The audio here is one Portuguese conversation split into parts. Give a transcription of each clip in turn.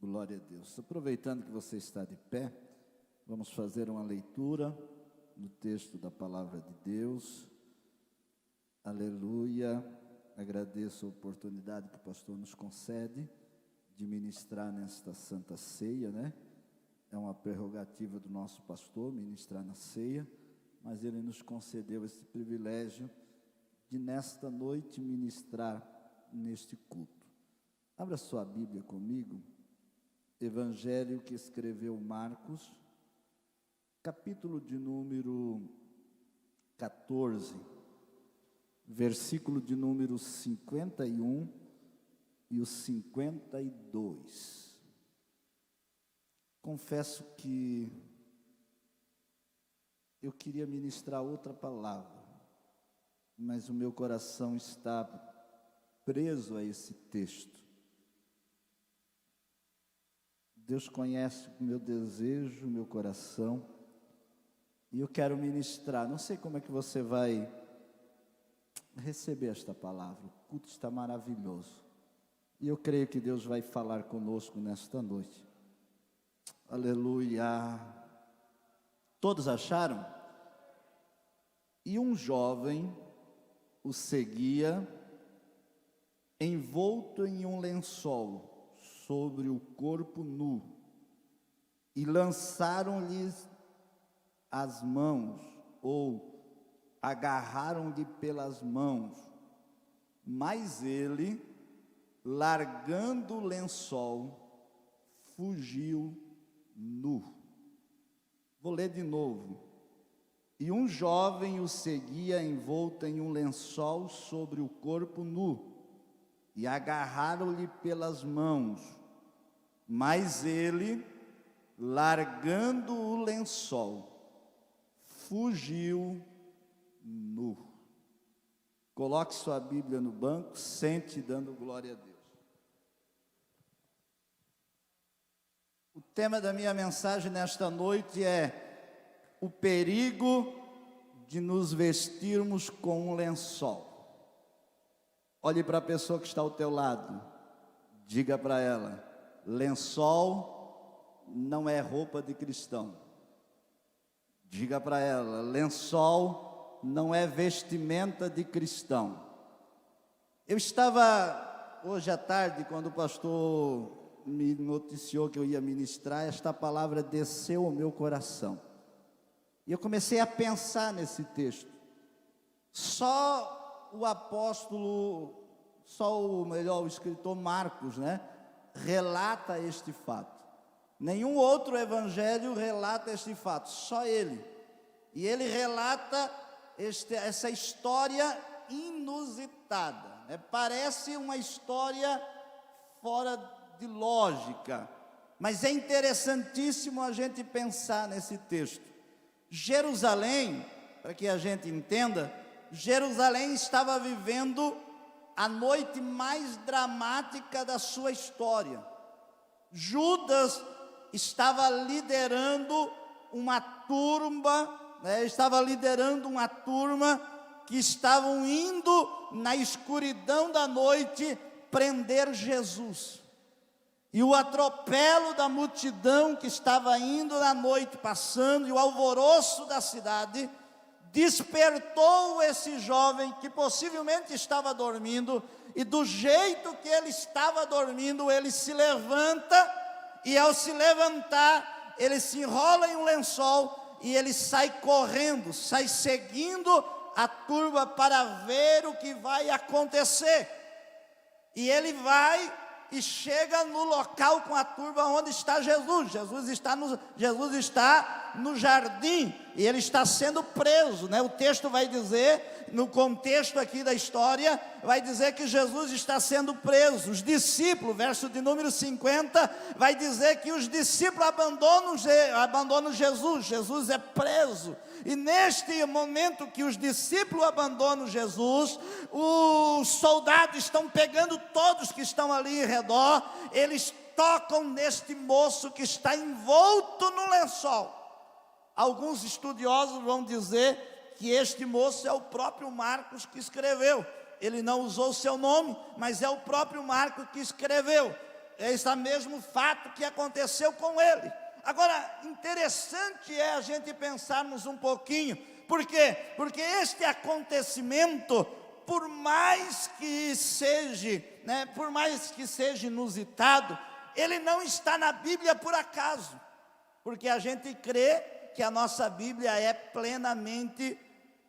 Glória a Deus. Aproveitando que você está de pé, vamos fazer uma leitura no texto da palavra de Deus. Aleluia. Agradeço a oportunidade que o pastor nos concede de ministrar nesta Santa Ceia, né? É uma prerrogativa do nosso pastor ministrar na ceia, mas ele nos concedeu esse privilégio de nesta noite ministrar neste culto. Abra sua Bíblia comigo, Evangelho que escreveu Marcos, capítulo de número 14, versículo de número 51 e o 52. Confesso que eu queria ministrar outra palavra, mas o meu coração está preso a esse texto. Deus conhece o meu desejo, o meu coração, e eu quero ministrar. Não sei como é que você vai receber esta palavra. O culto está maravilhoso, e eu creio que Deus vai falar conosco nesta noite. Aleluia. Todos acharam? E um jovem o seguia, envolto em um lençol sobre o corpo nu, e lançaram-lhes as mãos, ou agarraram-lhe pelas mãos, mas ele, largando o lençol, fugiu nu. Vou ler de novo. E um jovem o seguia envolto em um lençol sobre o corpo nu, e agarraram-lhe pelas mãos, mas ele, largando o lençol, fugiu nu. Coloque sua Bíblia no banco, sente dando glória a Deus. O tema da minha mensagem nesta noite é o perigo de nos vestirmos com um lençol. Olhe para a pessoa que está ao teu lado, diga para ela: lençol não é roupa de cristão. Diga para ela: lençol não é vestimenta de cristão. Eu estava hoje à tarde, quando o pastor me noticiou que eu ia ministrar, esta palavra desceu ao meu coração, e eu comecei a pensar nesse texto. Só o escritor Marcos, né, relata este fato. Nenhum outro evangelho relata este fato, só ele. E ele relata essa história inusitada, né? Parece uma história fora de lógica, mas é interessantíssimo a gente pensar nesse texto. Jerusalém, para que a gente entenda, Jerusalém estava vivendo a noite mais dramática da sua história. Judas estava liderando uma turma, que estavam indo na escuridão da noite prender Jesus. E o atropelo da multidão que estava indo na noite, passando, e o alvoroço da cidade despertou esse jovem que possivelmente estava dormindo, e do jeito que ele estava dormindo, ele se levanta, e ao se levantar, ele se enrola em um lençol, e ele sai correndo, sai seguindo a turba para ver o que vai acontecer. E ele vai e chega no local com a turba onde está Jesus. Jesus está no jardim, e ele está sendo preso, né? O texto vai dizer, no contexto aqui da história, vai dizer que Jesus está sendo preso. Os discípulos, verso de número 50, vai dizer que os discípulos abandonam Jesus. Jesus é preso. E neste momento que os discípulos abandonam Jesus, os soldados estão pegando todos que estão ali em redor, eles tocam neste moço que está envolto no lençol. Alguns estudiosos vão dizer que este moço é o próprio Marcos que escreveu. Ele não usou o seu nome, mas é o próprio Marcos que escreveu. esse mesmo fato que aconteceu com ele. Agora, interessante é a gente pensarmos um pouquinho. Por quê? Porque este acontecimento, por mais que seja inusitado, ele não está na Bíblia por acaso. Porque a gente crê que a nossa Bíblia é plenamente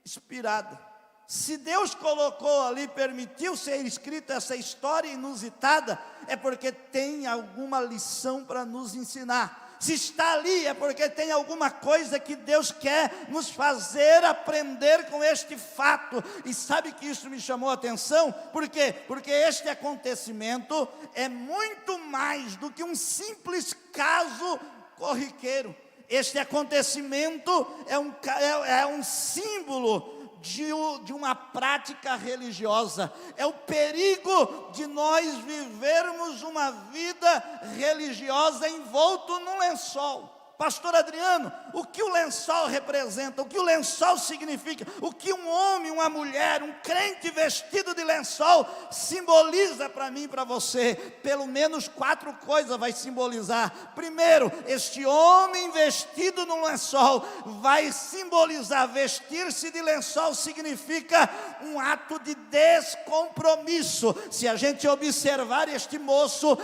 inspirada. Se Deus colocou ali, permitiu ser escrita essa história inusitada, é porque tem alguma lição para nos ensinar. Se está ali, é porque tem alguma coisa que Deus quer nos fazer aprender com este fato. E sabe que isso me chamou a atenção? Por quê? Porque este acontecimento é muito mais do que um simples caso corriqueiro. Este acontecimento é um símbolo de uma prática religiosa. É o perigo de nós vivermos uma vida religiosa envolto num lençol. Pastor Adriano, o que o lençol representa? O que o lençol significa? O que um homem, uma mulher, um crente vestido de lençol simboliza para mim e para você? Pelo menos 4 coisas vai simbolizar. Primeiro, este homem vestido no lençol vai simbolizar, vestir-se de lençol significa um ato de descompromisso. Se a gente observar este moço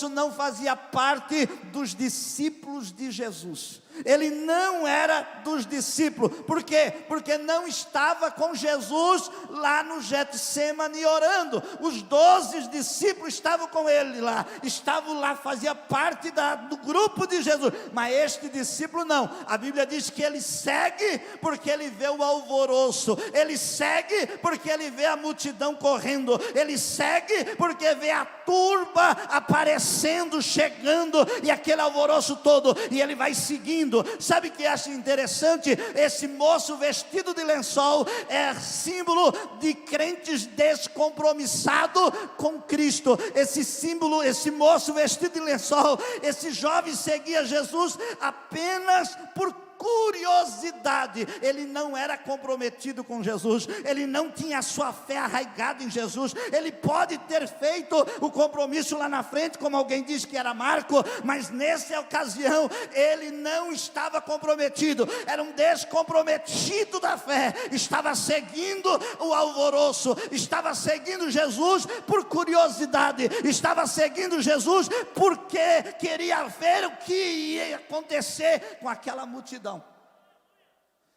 não fazia parte dos discípulos de Jesus. Ele não era dos discípulos. Por quê? Porque não estava com Jesus lá no Getsemane orando. Os 12 discípulos estavam com ele lá. Estavam lá, fazia parte do grupo de Jesus. Mas este discípulo não. A Bíblia diz que ele segue porque ele vê o alvoroço. Ele segue porque ele vê a multidão correndo. Ele segue porque vê a turba aparecendo, chegando, e aquele alvoroço todo. E ele vai seguindo. Sabe o que acho interessante? Esse moço vestido de lençol é símbolo de crentes descompromissados com Cristo. Esse símbolo, esse moço vestido de lençol, esse jovem seguia Jesus apenas por curiosidade. Ele não era comprometido com Jesus, ele não tinha a sua fé arraigada em Jesus. Ele pode ter feito o compromisso lá na frente, como alguém disse que era Marco, mas nessa ocasião ele não estava comprometido. Era um descomprometido da fé, estava seguindo o alvoroço, estava seguindo Jesus por curiosidade, estava seguindo Jesus porque queria ver o que ia acontecer com aquela multidão.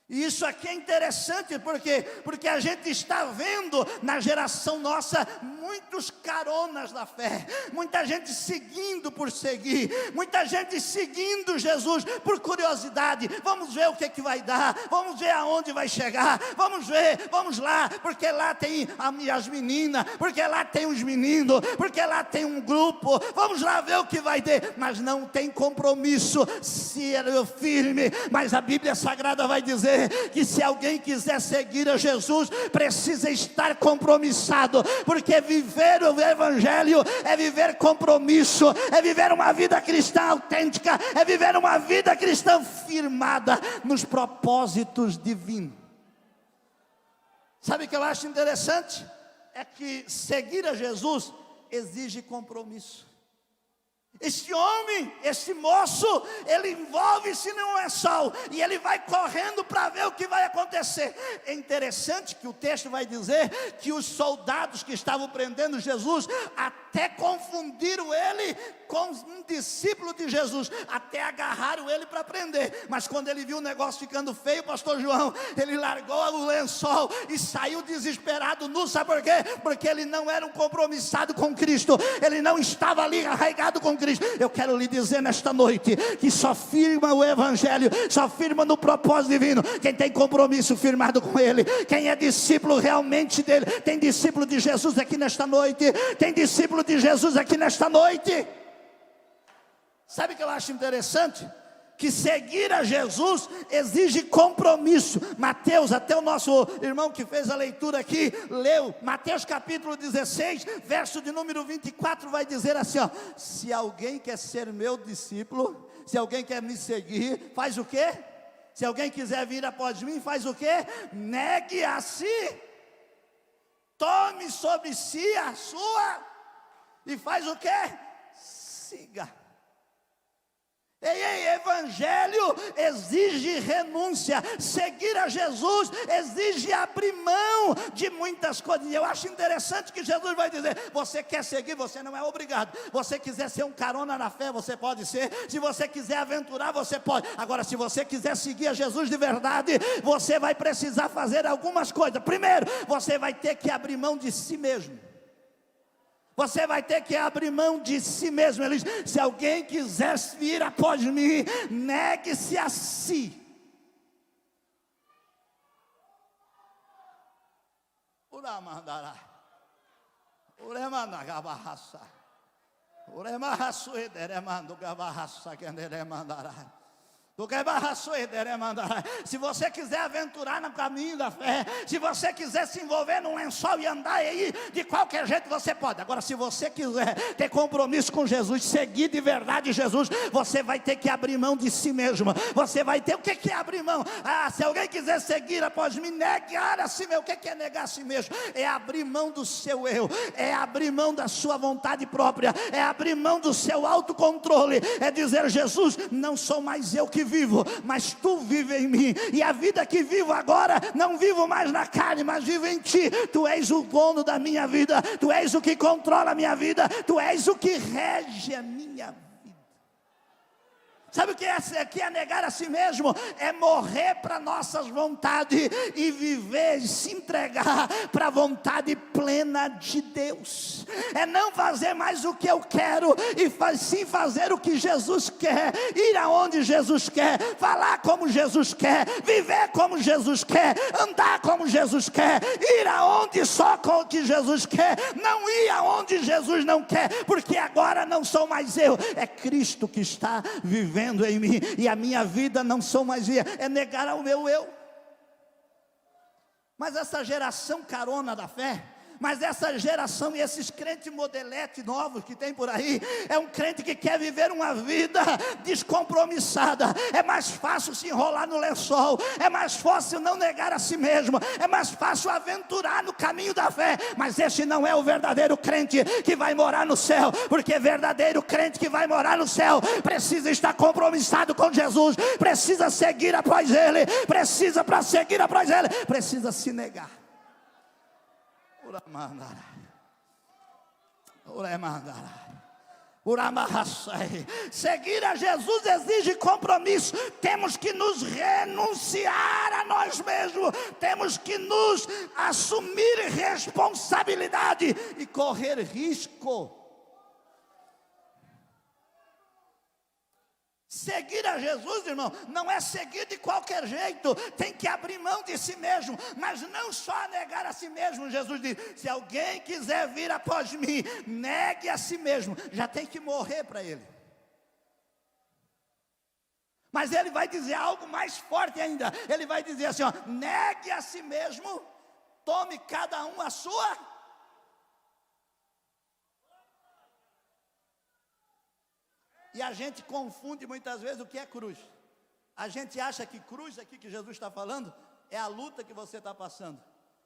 E isso aqui é interessante, porque a gente está vendo na geração nossa muitos caronas da fé, muita gente seguindo por seguir, muita gente seguindo Jesus por curiosidade. Vamos ver o que vai dar, vamos ver aonde vai chegar, vamos ver, vamos lá, porque lá tem as meninas, porque lá tem os meninos, porque lá tem um grupo, vamos lá ver o que vai ter, mas não tem compromisso, se é firme. Mas a Bíblia Sagrada vai dizer que se alguém quiser seguir a Jesus, precisa estar compromissado, porque viver o Evangelho é viver compromisso, é viver uma vida cristã autêntica, é viver uma vida cristã firmada nos propósitos divinos. Sabe o que eu acho interessante? É que seguir a Jesus exige compromisso. Este homem, este moço, ele envolve-se num lençol e ele vai correndo para ver o que vai acontecer. É interessante que o texto vai dizer que os soldados que estavam prendendo Jesus até confundiram ele com um discípulo de Jesus, até agarraram ele para prender. Mas quando ele viu o negócio ficando feio, pastor João, ele largou o lençol e saiu desesperado nu. Sabe por quê? Porque ele não era um compromissado com Cristo, ele não estava ali arraigado com Cristo. Eu quero lhe dizer nesta noite que só firma o Evangelho, só firma no propósito divino quem tem compromisso firmado com Ele, quem é discípulo realmente dele. Tem discípulo de Jesus aqui nesta noite? Tem discípulo de Jesus aqui nesta noite? Sabe o que eu acho interessante? Que seguir a Jesus exige compromisso. Mateus, até o nosso irmão que fez a leitura aqui, leu, Mateus capítulo 16, verso de número 24, vai dizer assim, ó: se alguém quer ser meu discípulo, se alguém quer me seguir, faz o quê? Se alguém quiser vir após mim, faz o quê? Negue a si, tome sobre si a sua, e faz o quê? siga. Ei, evangelho exige renúncia. Seguir a Jesus exige abrir mão de muitas coisas. E eu acho interessante que Jesus vai dizer: você quer seguir, você não é obrigado. Você quiser ser um carona na fé, você pode ser. Se você quiser aventurar, você pode. Agora, se você quiser seguir a Jesus de verdade, você vai precisar fazer algumas coisas. Primeiro, você vai ter que abrir mão de si mesmo. Você vai ter que abrir mão de si mesmo. Ele diz: se alguém quiser vir após mim, negue-se a si. Uramandará. Uremandagabarraça. Uremahaçuederemandugabarraça genderemandará. Se você quiser aventurar no caminho da fé, se você quiser se envolver num lençol e andar aí de qualquer jeito, você pode. Agora, se você quiser ter compromisso com Jesus, seguir de verdade Jesus, você vai ter que abrir mão de si mesmo. Você vai ter, o que é abrir mão? Se alguém quiser seguir após mim, negar a si mesmo. O que é negar a si mesmo? É abrir mão do seu eu, é abrir mão da sua vontade própria, é abrir mão do seu autocontrole, é dizer: Jesus, não sou mais eu que vivo, mas tu vive em mim, e a vida que vivo agora, não vivo mais na carne, mas vivo em ti. Tu és o dono da minha vida, tu és o que controla a minha vida, tu és o que rege a minha vida. Sabe o que é negar a si mesmo? É morrer para nossas vontades e viver, se entregar para a vontade plena de Deus. É não fazer mais o que eu quero e sim fazer o que Jesus quer, ir aonde Jesus quer, falar como Jesus quer, viver como Jesus quer, andar como Jesus quer, ir aonde só com o que Jesus quer, não ir aonde Jesus não quer, porque agora não sou mais eu, é Cristo que está vivendo em mim, e a minha vida não sou mais minha, é negar ao meu eu. Mas essa geração carona da fé, mas essa geração e esses crentes modelete novos que tem por aí, é um crente que quer viver uma vida descompromissada. É mais fácil se enrolar no lençol, é mais fácil não negar a si mesmo, é mais fácil aventurar no caminho da fé. Mas esse não é o verdadeiro crente que vai morar no céu, porque verdadeiro crente que vai morar no céu precisa estar compromissado com Jesus, precisa seguir após Ele, para seguir após Ele, precisa se negar. Seguir a Jesus exige compromisso. Temos que nos renunciar a nós mesmos, temos que nos assumir responsabilidade e correr risco. Seguir a Jesus, irmão, não é seguir de qualquer jeito, tem que abrir mão de si mesmo, mas não só negar a si mesmo. Jesus diz: se alguém quiser vir após mim, negue a si mesmo, já tem que morrer para ele. Mas ele vai dizer algo mais forte ainda, ele vai dizer assim: negue a si mesmo, tome cada um a sua. E a gente confunde muitas vezes o que é cruz. A gente acha que cruz aqui que Jesus está falando é a luta que você está passando,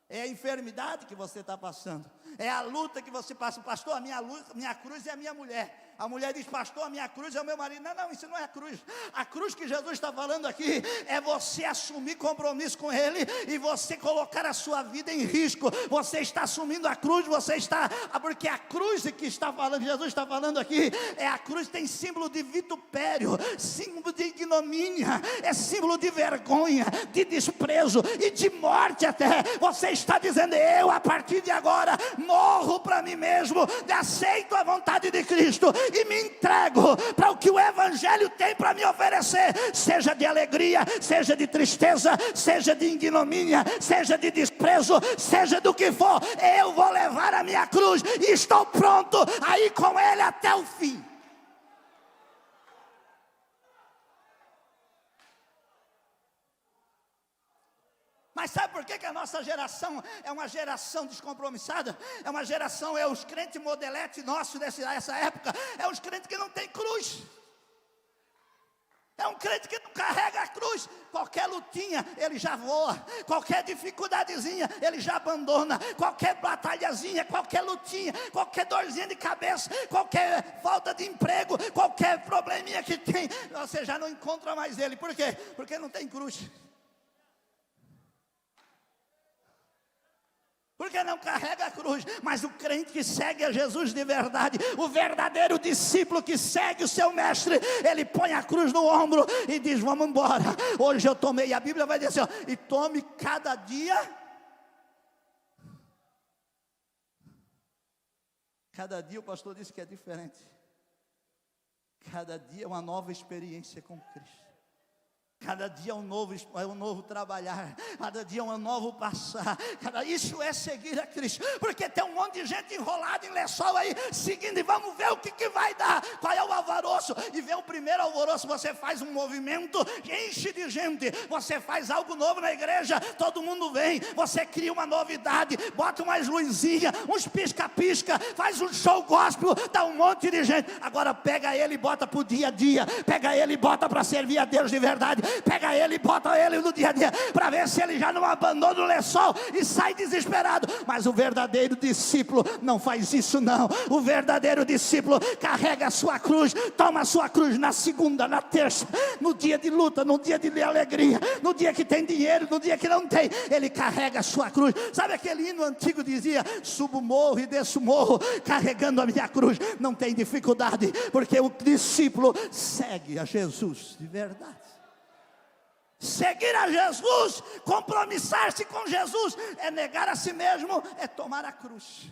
é a enfermidade que você está passando, é a luta que você passa. Pastor, a minha cruz é a minha mulher. A mulher diz: pastor, a minha cruz é o meu marido. Não, isso não é a cruz. A cruz que Jesus está falando aqui é você assumir compromisso com Ele e você colocar a sua vida em risco. Você está assumindo a cruz, porque a cruz que está falando, Jesus está falando aqui, é a cruz que tem símbolo de vitupério, símbolo de ignomínia, é símbolo de vergonha, de desprezo e de morte até. Você está dizendo: eu a partir de agora morro para mim mesmo, aceito a vontade de Cristo e me entrego para o que o Evangelho tem para me oferecer, seja de alegria, seja de tristeza, seja de ignomínia, seja de desprezo, seja do que for. Eu vou levar a minha cruz e estou pronto a ir com Ele até o fim. Mas sabe por que a nossa geração é uma geração descompromissada? É uma geração, é os crentes modelete nossos dessa época, é os crentes que não tem cruz. É um crente que não carrega a cruz. Qualquer lutinha ele já voa, qualquer dificuldadezinha ele já abandona, qualquer batalhazinha, qualquer lutinha, qualquer dorzinha de cabeça, qualquer falta de emprego, qualquer probleminha que tem, você já não encontra mais ele. Por quê? Porque não tem cruz. Porque não carrega a cruz. Mas o crente que segue a Jesus de verdade, o verdadeiro discípulo que segue o seu mestre, ele põe a cruz no ombro e diz: vamos embora, hoje eu tomei. A Bíblia vai dizer assim, ó, e tome cada dia. Cada dia o pastor disse que é diferente. Cada dia é uma nova experiência com Cristo. Cada dia é um novo trabalhar. Cada dia é um novo passar. Isso é seguir a Cristo. Porque tem um monte de gente enrolada em lençol aí, seguindo, e vamos ver o que vai dar. Qual é o alvoroço? E vê o primeiro alvoroço, você faz um movimento, enche de gente. Você faz algo novo na igreja, todo mundo vem. Você cria uma novidade, bota umas luzinhas, uns pisca-pisca, faz um show gospel, dá um monte de gente. Agora pega ele e bota para o dia a dia. Pega ele e bota para servir a Deus de verdade. Pega ele e bota ele no dia a dia, para ver se ele já não abandona o lençol e sai desesperado. Mas o verdadeiro discípulo não faz isso não. O verdadeiro discípulo carrega a sua cruz, toma a sua cruz na segunda, na terça, no dia de luta, no dia de alegria, no dia que tem dinheiro, no dia que não tem, ele carrega a sua cruz. Sabe aquele hino antigo dizia: subo o morro e desço o morro, carregando a minha cruz. Não tem dificuldade, porque o discípulo segue a Jesus de verdade. Seguir a Jesus, compromissar-se com Jesus, é negar a si mesmo, é tomar a cruz.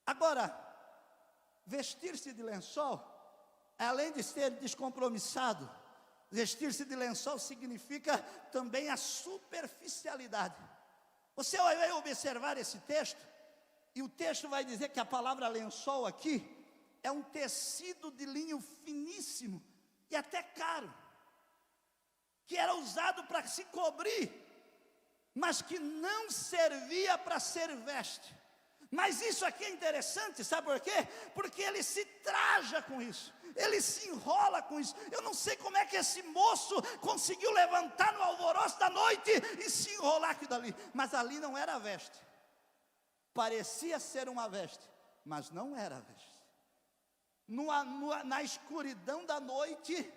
Agora, vestir-se de lençol, além de ser descompromissado, vestir-se de lençol significa também a superficialidade. Você vai observar esse texto, e o texto vai dizer que a palavra lençol aqui é um tecido de linho finíssimo e até caro, que era usado para se cobrir, mas que não servia para ser veste. Mas isso aqui é interessante, sabe por quê? Porque ele se traja com isso, ele se enrola com isso. Eu não sei como é que esse moço conseguiu levantar no alvoroço da noite e se enrolar aqui dali, mas ali não era veste. Parecia ser uma veste, mas não era veste. Na escuridão da noite,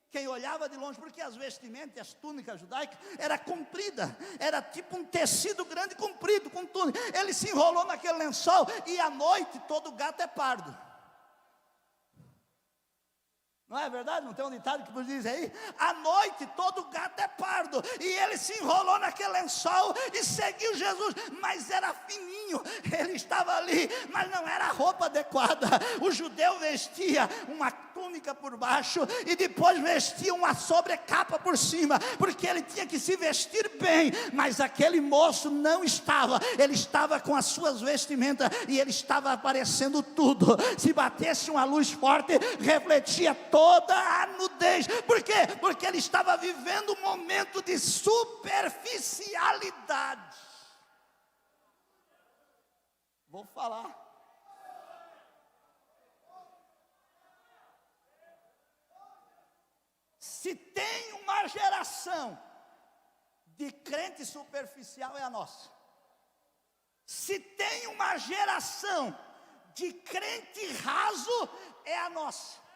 quem olhava de longe, porque as vestimentas, as túnicas judaicas, era comprida, era tipo um tecido grande comprido, com túnica. Ele se enrolou naquele lençol, e à noite todo gato é pardo. Não é verdade? Não tem um ditado que diz aí? À noite todo gato é pardo. E ele se enrolou naquele lençol e seguiu Jesus. Mas era fininho, ele estava ali, mas não era a roupa adequada. O judeu vestia uma túnica por baixo e depois vestia uma sobrecapa por cima, porque ele tinha que se vestir bem. Mas aquele moço não estava. Ele estava com as suas vestimentas e ele estava aparecendo tudo. Se batesse uma luz forte, refletia toda a nudez. Por quê? Porque ele estava vivendo um momento de superficialidade. Vou falar. Se tem uma geração de crente superficial, é a nossa. Se tem uma geração de crente raso, é a nossa.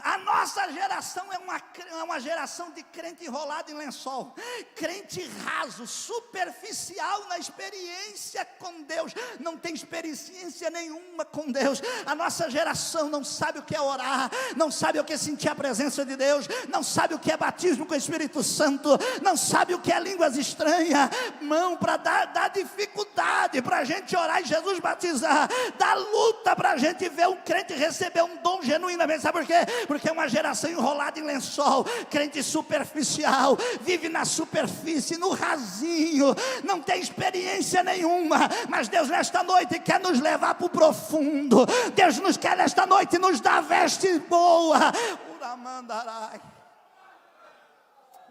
A nossa geração é uma geração de crente enrolado em lençol, crente raso, superficial na experiência com Deus, não tem experiência nenhuma com Deus. A nossa geração não sabe o que é orar, não sabe o que é sentir a presença de Deus, não sabe o que é batismo com o Espírito Santo, não sabe o que é línguas estranhas. Mão, para dar dificuldade para a gente orar e Jesus batizar, dá luta para a gente ver um crente receber um dom genuinamente. Sabe por quê? Porque é uma geração enrolada em lençol, crente superficial, vive na superfície, no rasinho, não tem experiência nenhuma. Mas Deus nesta noite quer nos levar para o profundo. Deus nos quer nesta noite nos dar veste boa. Uramandarai,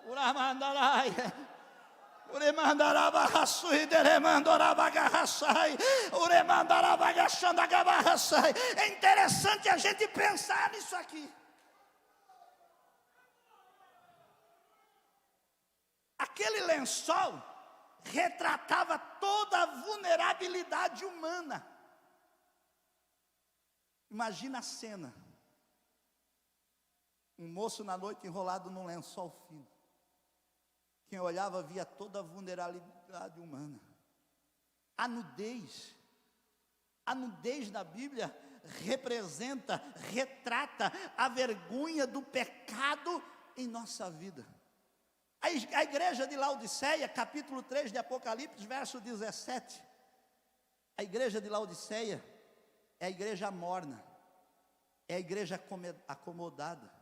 Uramandarai, é interessante a gente pensar nisso aqui. Aquele lençol retratava toda a vulnerabilidade humana. Imagina a cena. Um moço na noite enrolado num lençol fino. Quem olhava via toda a vulnerabilidade humana. A nudez da Bíblia representa, retrata a vergonha do pecado em nossa vida. A igreja de Laodiceia, capítulo 3 de Apocalipse, verso 17. A igreja de Laodiceia é a igreja morna, é a igreja acomodada,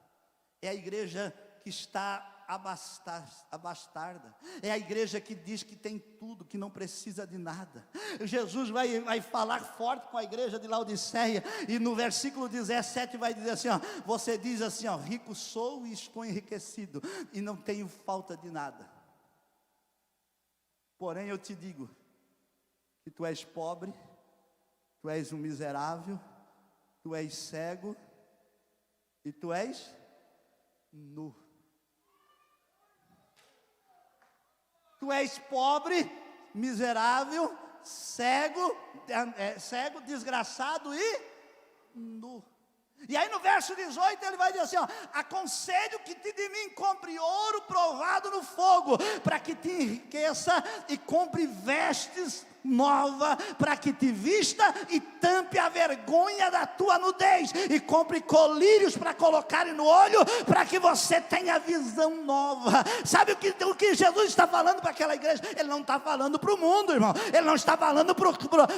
é a igreja que está abastarda, é a igreja que diz que tem tudo, que não precisa de nada. Jesus vai falar forte com a igreja de Laodiceia, e no versículo 17 vai dizer assim, ó, você diz assim, ó, rico sou e estou enriquecido, e não tenho falta de nada. Porém eu te digo, que tu és pobre, tu és um miserável, tu és cego, e tu és nu. Tu és pobre, miserável, cego, desgraçado e nu. E aí no verso 18 ele vai dizer assim, ó, aconselho que de mim compre ouro provado no fogo, para que te enriqueça, e compre vestes nova, para que te vista e tampe a vergonha da tua nudez, e compre colírios para colocar no olho, para que você tenha visão nova. Sabe o que Jesus está falando para aquela igreja? Ele não está falando para o mundo, irmão. Ele não está falando para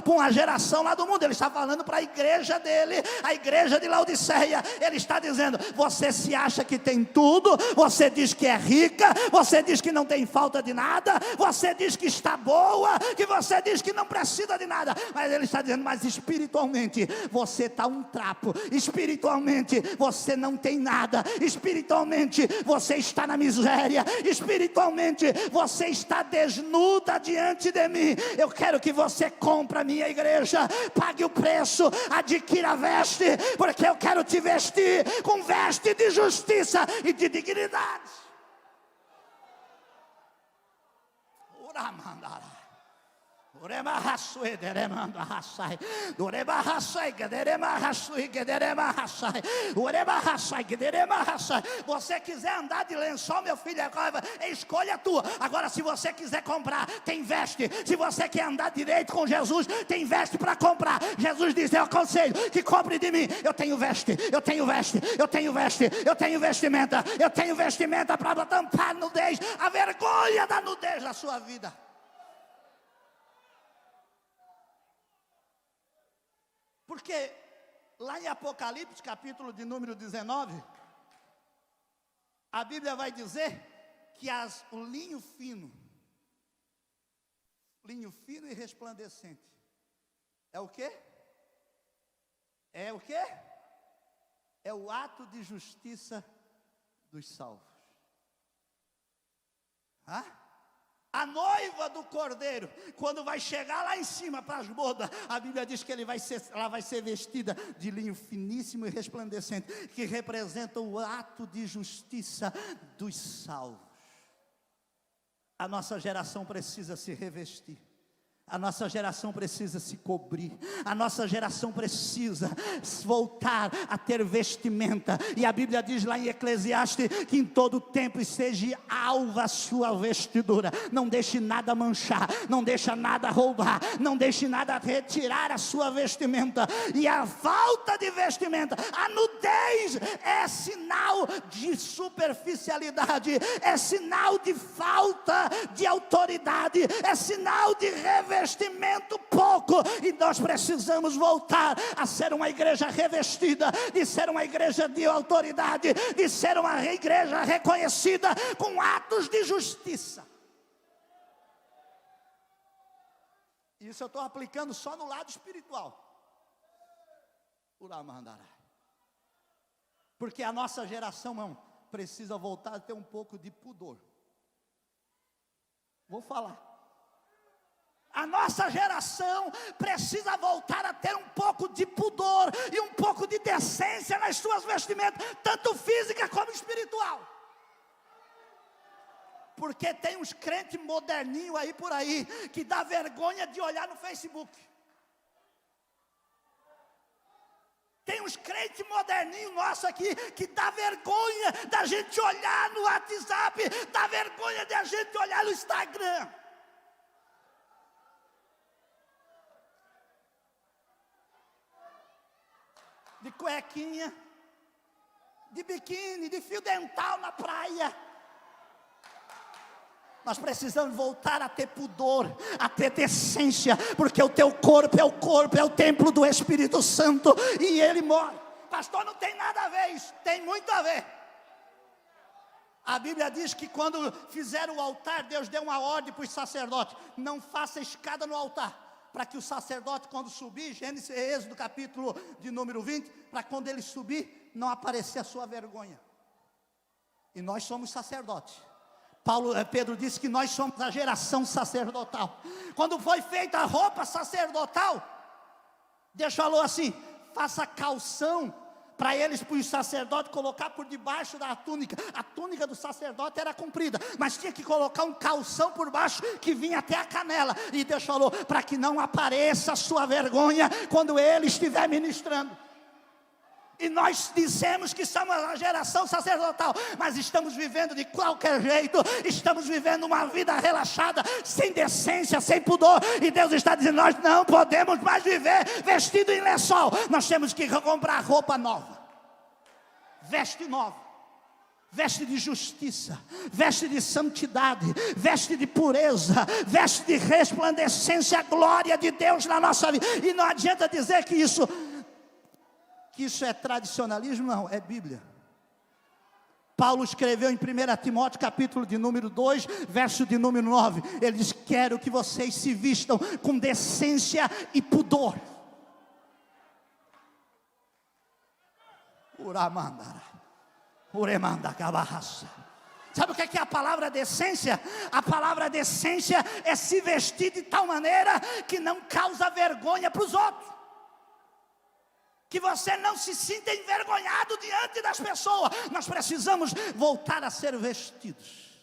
uma geração lá do mundo. Ele está falando para a igreja dele, a igreja de Laodiceia. Ele está dizendo, você se acha que tem tudo, você diz que é rica, você diz que não tem falta de nada, você diz que está boa, que você diz que não precisa de nada, mas ele está dizendo, mas espiritualmente você está um trapo, espiritualmente você não tem nada, espiritualmente você está na miséria, espiritualmente você está desnuda diante de mim. Eu quero que você compre a minha igreja, pague o preço, adquira a veste, porque eu quero te vestir com veste de justiça e de dignidade. Uramandara. Você quiser andar de lençol, meu filho, é escolha tua. Agora, se você quiser comprar, tem veste. Se você quer andar direito com Jesus, tem veste para comprar. Jesus diz, eu aconselho que compre de mim. Eu tenho veste, eu tenho veste, eu tenho veste, eu tenho vestimenta, eu tenho vestimenta para tampar a nudez, a vergonha da nudez da sua vida. Porque lá em Apocalipse, capítulo de número 19, a Bíblia vai dizer que o linho fino e resplandecente, é o quê? É o quê? É o ato de justiça dos salvos. A noiva do Cordeiro, quando vai chegar lá em cima para as bodas, a Bíblia diz que ela vai ser vestida de linho finíssimo e resplandecente, que representa o ato de justiça dos salvos. A nossa geração precisa se revestir. A nossa geração precisa se cobrir. A nossa geração precisa voltar a ter vestimenta. E a Bíblia diz lá em Eclesiastes que em todo tempo seja alva a sua vestidura. Não deixe nada manchar, não deixe nada roubar, não deixe nada retirar a sua vestimenta. E a falta de vestimenta, a nudez, é sinal de superficialidade, é sinal de falta de autoridade, é sinal de revestimento pouco, e nós precisamos voltar a ser uma igreja revestida, de ser uma igreja de autoridade, de ser uma igreja reconhecida com atos de justiça. Isso eu estou aplicando só no lado espiritual. Porque a nossa geração, irmão, precisa voltar a ter um pouco de pudor. Vou falar. A nossa geração precisa voltar a ter um pouco de pudor e um pouco de decência nas suas vestimentas, tanto física como espiritual. Porque tem uns crentes moderninhos aí por aí, que dá vergonha de olhar no Facebook. Tem uns crentes moderninhos nossos aqui que dá vergonha da gente olhar no WhatsApp, dá vergonha da gente olhar no Instagram. De cuequinha, de biquíni, de fio dental na praia. Nós precisamos voltar a ter pudor, a ter decência, porque o teu corpo, é o templo do Espírito Santo, e ele morre. Pastor, não tem nada a ver isso, tem muito a ver. A Bíblia diz que quando fizeram o altar, Deus deu uma ordem para os sacerdotes: não faça escada no altar, para que o sacerdote, quando subir, Êxodo capítulo de número 20, para quando ele subir, não aparecer a sua vergonha. E nós somos sacerdotes. Pedro disse que nós somos a geração sacerdotal. Quando foi feita a roupa sacerdotal, Deus falou assim: faça calção para eles, para os sacerdotes colocar por debaixo da túnica. A túnica do sacerdote era comprida, mas tinha que colocar um calção por baixo que vinha até a canela. E Deus falou: para que não apareça a sua vergonha quando ele estiver ministrando. E nós dizemos que somos a geração sacerdotal, mas estamos vivendo de qualquer jeito, estamos vivendo uma vida relaxada, sem decência, sem pudor. E Deus está dizendo: nós não podemos mais viver vestido em lençol. Nós temos que comprar roupa nova, veste nova, veste de justiça, veste de santidade, veste de pureza, veste de resplandecência, a glória de Deus na nossa vida. E não adianta dizer que isso é tradicionalismo, não, é Bíblia. Paulo escreveu em 1 Timóteo capítulo de número 2, verso de número 9, ele diz: quero que vocês se vistam com decência e pudor. Sabe o que é a palavra decência? A palavra decência é se vestir de tal maneira que não causa vergonha para os outros, que você não se sinta envergonhado diante das pessoas. Nós precisamos voltar a ser vestidos.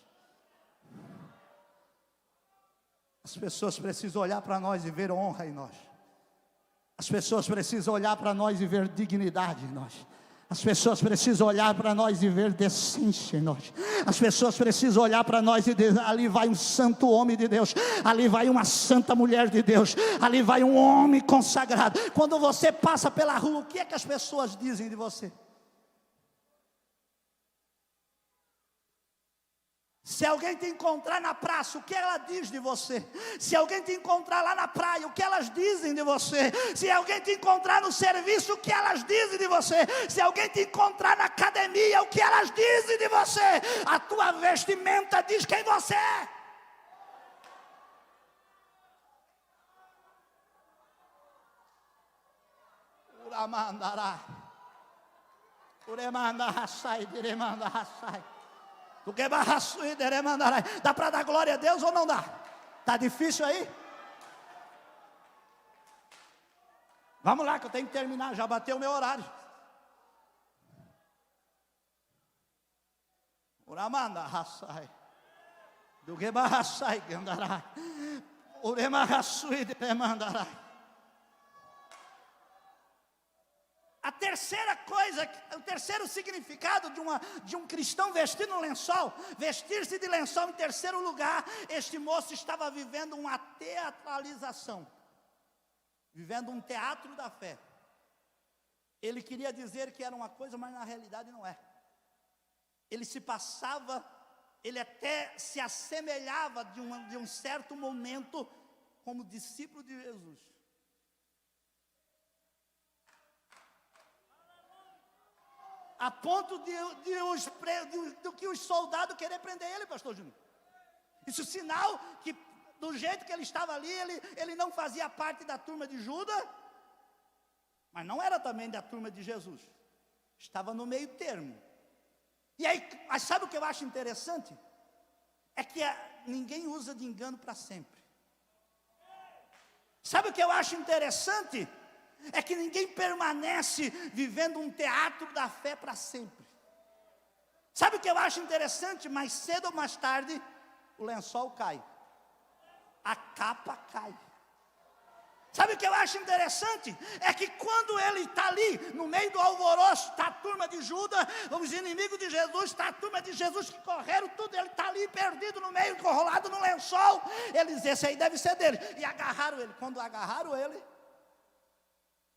As pessoas precisam olhar para nós e ver honra em nós. As pessoas precisam olhar para nós e ver dignidade em nós. As pessoas precisam olhar para nós e ver decência em nós. As pessoas precisam olhar para nós e dizer: ali vai um santo homem de Deus, ali vai uma santa mulher de Deus, ali vai um homem consagrado. Quando você passa pela rua, o que é que as pessoas dizem de você? Se alguém te encontrar na praça, o que ela diz de você? Se alguém te encontrar lá na praia, o que elas dizem de você? Se alguém te encontrar no serviço, o que elas dizem de você? Se alguém te encontrar na academia, o que elas dizem de você? A tua vestimenta diz quem você é. Uramandará, uremandarraçai, diremandarraçai. Dá para dar glória a Deus ou não dá? Está difícil aí? Vamos lá, que eu tenho que terminar, já bateu o meu horário. Uramanda raçai, do que barraçai que andará, urema raçui de demandará. A terceira coisa, o terceiro significado de um cristão vestir no lençol, vestir-se de lençol, em terceiro lugar, este moço estava vivendo uma teatralização, vivendo um teatro da fé. Ele queria dizer que era uma coisa, mas na realidade não é. Ele se passava, ele até se assemelhava de um certo momento como discípulo de Jesus. A ponto de que os soldados querem prender ele, pastor Júnior. Isso é sinal que do jeito que ele estava ali, ele não fazia parte da turma de Judas, mas não era também da turma de Jesus. Estava no meio termo. E aí, mas sabe o que eu acho interessante? É que ninguém usa de engano para sempre. Sabe o que eu acho interessante? É que ninguém permanece vivendo um teatro da fé para sempre. Sabe o que eu acho interessante? Mais cedo ou mais tarde, o lençol cai, a capa cai, Sabe o que eu acho interessante? É que quando ele está ali, no meio do alvoroço, está a turma de Judas, os inimigos de Jesus, está a turma de Jesus que correram tudo, ele está ali perdido no meio, enrolado no lençol. Eles dizem, esse aí deve ser dele. E agarraram ele. Quando agarraram ele,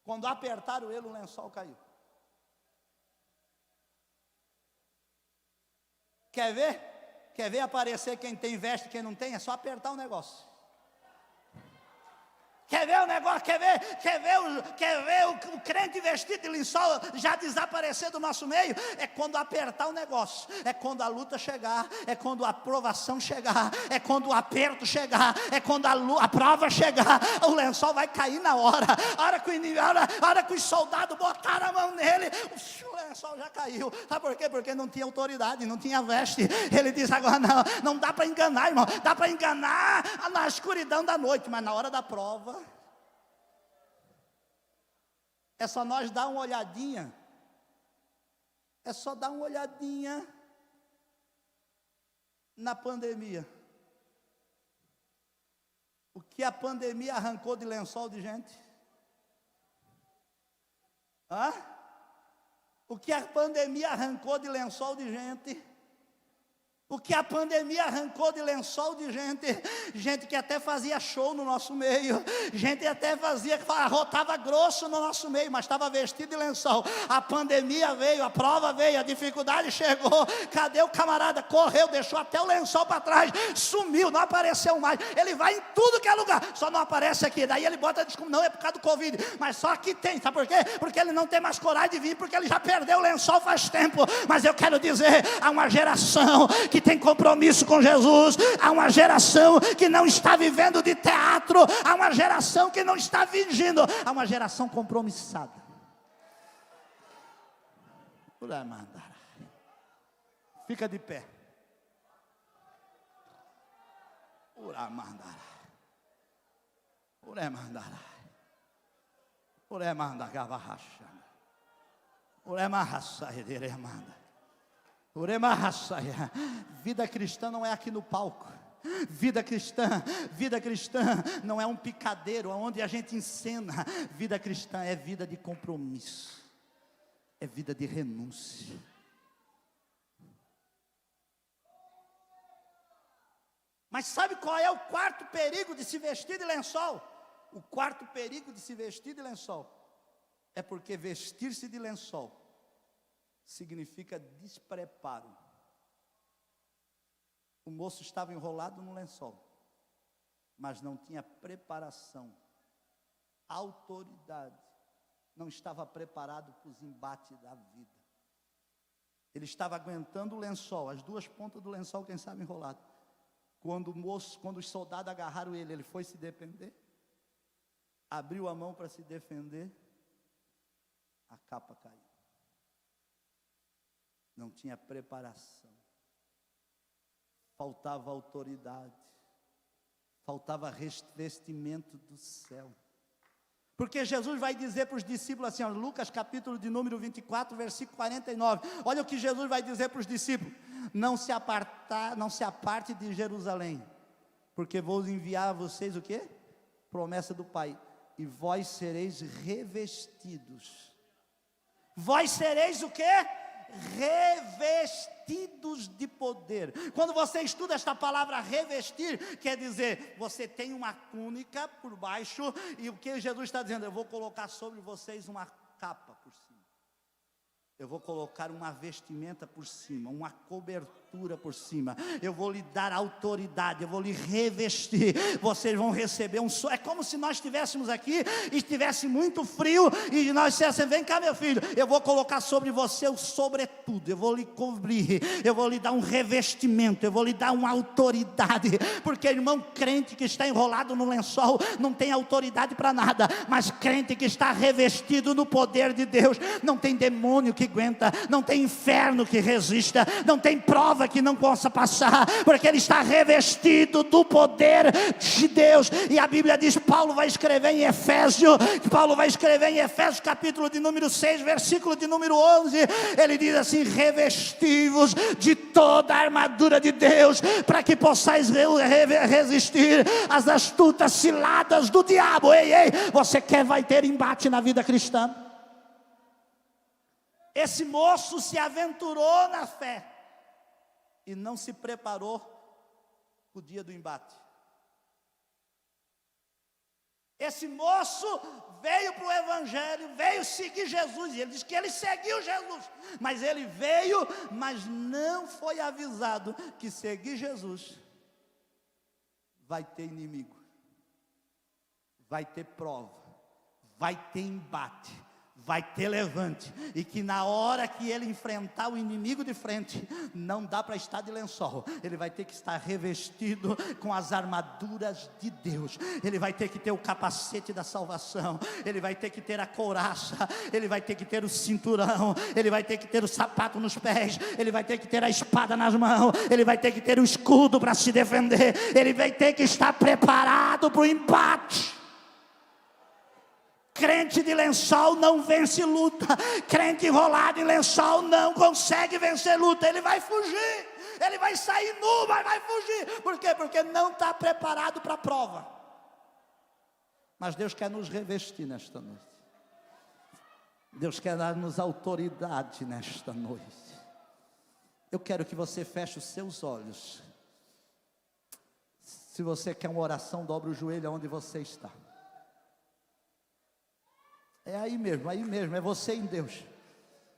quando apertaram ele, o lençol caiu. Quer ver? Quer ver aparecer quem tem veste e quem não tem? É só apertar o negócio. Quer ver o negócio? Quer ver o crente vestido de lençol já desaparecer do nosso meio? É quando apertar o negócio, é quando a luta chegar, é quando a provação chegar, é quando o aperto chegar, é quando a prova chegar, o lençol vai cair na hora. A hora que os soldados botaram a mão nele, o lençol já caiu. Sabe por quê? Porque não tinha autoridade, não tinha veste. Ele diz agora, não dá para enganar, irmão, dá para enganar na escuridão da noite, mas na hora da prova, é só nós dar uma olhadinha. É só dar uma olhadinha na pandemia. O que a pandemia arrancou de lençol de gente? O que a pandemia arrancou de lençol de gente? O que a pandemia arrancou de lençol de gente, gente que até fazia show no nosso meio, gente até arrotava grosso no nosso meio, mas estava vestido de lençol. A pandemia veio, a prova veio, a dificuldade chegou. Cadê o camarada? Correu, deixou até o lençol para trás, sumiu, não apareceu mais. Ele vai em tudo que é lugar, só não aparece aqui. Daí ele bota desculpa, não é por causa do Covid, mas só aqui tem. Sabe por quê? Porque ele não tem mais coragem de vir, porque ele já perdeu o lençol faz tempo. Mas eu quero dizer, há uma geração que tem compromisso com Jesus, há uma geração que não está vivendo de teatro, há uma geração que não está fingindo, há uma geração compromissada. Fica de pé. Vida cristã não é aqui no palco. Vida cristã não é um picadeiro onde a gente encena. Vida cristã é vida de compromisso, é vida de renúncia. Mas sabe qual é o quarto perigo de se vestir de lençol? O quarto perigo de se vestir de lençol é porque vestir-se de lençol significa despreparo. O moço estava enrolado no lençol, mas não tinha preparação, autoridade, não estava preparado para os embates da vida. Ele estava aguentando o lençol, as duas pontas do lençol, quem sabe enrolado. Quando os soldados agarraram ele, ele foi se defender, abriu a mão para se defender, a capa caiu. Não tinha preparação, faltava autoridade, faltava revestimento do céu. Porque Jesus vai dizer para os discípulos assim, ó, Lucas capítulo de número 24, versículo 49. Olha o que Jesus vai dizer para os discípulos: não se aparte de Jerusalém, porque vou enviar a vocês o quê? Promessa do Pai, e vós sereis revestidos. Vós sereis o quê? Revestidos de poder. Quando você estuda esta palavra revestir, quer dizer, você tem uma túnica por baixo, e o que Jesus está dizendo? Eu vou colocar sobre vocês uma capa por cima, eu vou colocar uma vestimenta por cima, uma cobertura por cima, eu vou lhe dar autoridade, eu vou lhe revestir, vocês vão receber um sol. É como se nós estivéssemos aqui e estivesse muito frio, e nós dissessemos: vem cá meu filho, eu vou colocar sobre você o sobretudo, eu vou lhe cobrir, eu vou lhe dar um revestimento, eu vou lhe dar uma autoridade. Porque irmão, crente que está enrolado no lençol não tem autoridade para nada, mas crente que está revestido no poder de Deus, não tem demônio que aguenta, não tem inferno que resista, não tem prova prova que não possa passar, porque ele está revestido do poder de Deus. E a Bíblia diz, Paulo vai escrever em Efésios capítulo de número 6, versículo de número 11, ele diz assim: revestivos de toda a armadura de Deus, para que possais resistir às astutas ciladas do diabo. Ei, você vai ter embate na vida cristã? Esse moço se aventurou na fé e não se preparou para o dia do embate. Esse moço veio para o Evangelho, veio seguir Jesus, e ele diz que ele seguiu Jesus, mas ele veio, mas não foi avisado que seguir Jesus vai ter inimigo, vai ter prova, vai ter embate, vai ter levante, e que na hora que ele enfrentar o inimigo de frente, não dá para estar de lençol, ele vai ter que estar revestido com as armaduras de Deus, ele vai ter que ter o capacete da salvação, ele vai ter que ter a couraça, ele vai ter que ter o cinturão, ele vai ter que ter o sapato nos pés, ele vai ter que ter a espada nas mãos, ele vai ter que ter o escudo para se defender, ele vai ter que estar preparado para o embate. Crente de lençol não vence luta, crente enrolado em lençol não consegue vencer luta, ele vai fugir, ele vai sair nu, mas vai fugir. Por quê? Porque não está preparado para a prova. Mas Deus quer nos revestir nesta noite, Deus quer dar-nos autoridade nesta noite. Eu quero que você feche os seus olhos. Se você quer uma oração, dobre o joelho onde você está. É aí mesmo, é você em Deus.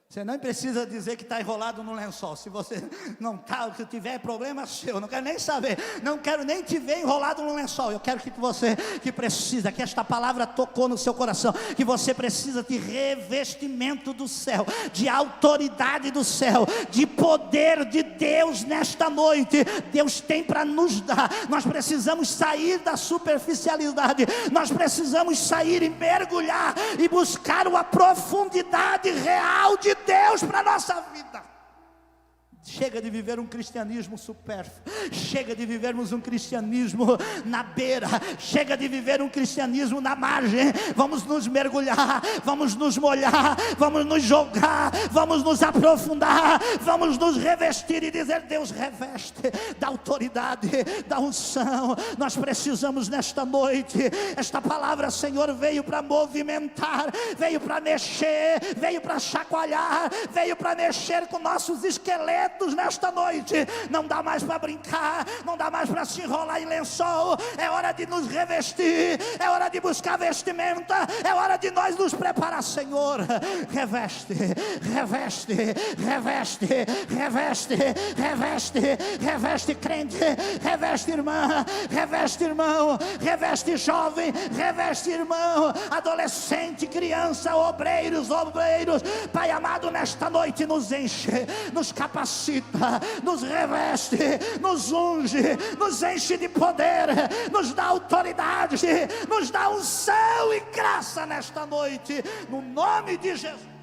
Você não precisa dizer que está enrolado no lençol. Se você não está, se tiver problema seu, não quero nem saber, não quero nem te ver enrolado no lençol. Eu quero que você, que precisa, que esta palavra tocou no seu coração, que você precisa de revestimento do céu, de autoridade do céu, de poder de Deus nesta noite. Deus tem para nos dar. Nós precisamos sair da superficialidade, nós precisamos sair e mergulhar e buscar a profundidade real de Deus para a nossa vida. Chega de viver um cristianismo supérfluo, chega de vivermos um cristianismo na beira, chega de viver um cristianismo na margem. Vamos nos mergulhar, vamos nos molhar, vamos nos jogar, vamos nos aprofundar, vamos nos revestir e dizer: Deus, reveste da autoridade, da unção. Nós precisamos nesta noite, esta palavra, Senhor, veio para movimentar, veio para mexer, veio para chacoalhar, veio para mexer com nossos esqueletos nesta noite. Não dá mais para brincar, não dá mais para se enrolar em lençol. É hora de nos revestir, é hora de buscar vestimenta, é hora de nós nos preparar. Senhor, reveste, reveste, reveste, reveste, reveste, reveste crente, reveste irmã, reveste irmão, reveste jovem, reveste irmão, adolescente, criança, obreiros, Pai amado, nesta noite nos enche, nos capacita, nos reveste, nos unge, nos enche de poder, nos dá autoridade, nos dá unção e graça nesta noite, no nome de Jesus.